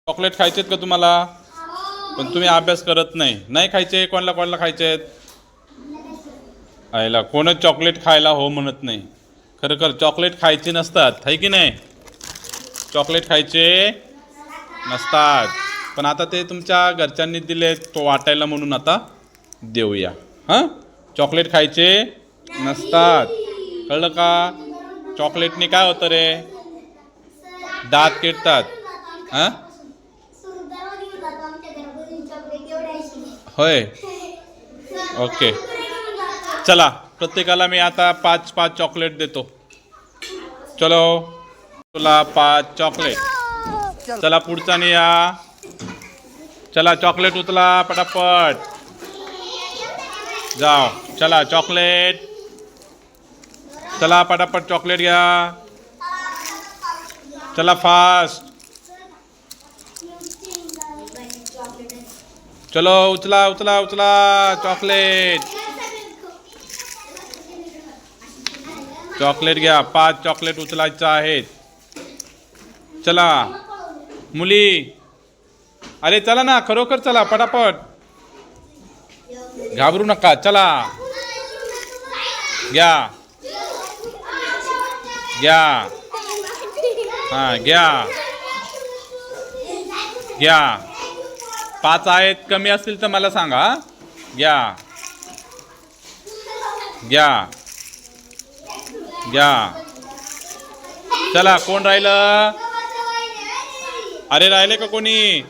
Chocolate खायचेत का तुम्हाला? पण तुम्ही अभ्यास करत नाही. नाही खायचे. कोणाला कोणाला खायचेत? आईला कोणच चॉकलेट खायला हो म्हणत नाही. खरं चॉकलेट खायचे नसतात, है की नाही? चॉकलेट खायचे नसतात. पण आता ते तुमच्या घरच्यांनी दिले तो वाटायला म्हणून आता देऊया. हां, चॉकलेट खायचे नसतात. कळलं का? चॉकलेटने काय होतं रे? दात किडतात. हां, होय. ओके, चला प्रत्येकाला मी आता 5-5 चॉकलेट देतो. चलो, तुला 5 चॉकलेट. चला पुढचा नाही या. चला चॉकलेट उचला पटापट. जाओ, चला चॉकलेट. चला पटापट चॉकलेट घ्या. चला फास्ट. चलो उचला उचला उचला चॉकलेट. चॉकलेट घ्या. 5 चॉकलेट उचलायचं आहेत. चला मुली, अरे चला ना, खरोखर चला पटापट. घाबरू नका. चला घ्या घ्या. हां घ्या घ्या. 5 आहेत. कमी असतील तर मला सांगा. घ्या घ्या घ्या. चला कोण राहिलं? अरे राहिले का कोणी?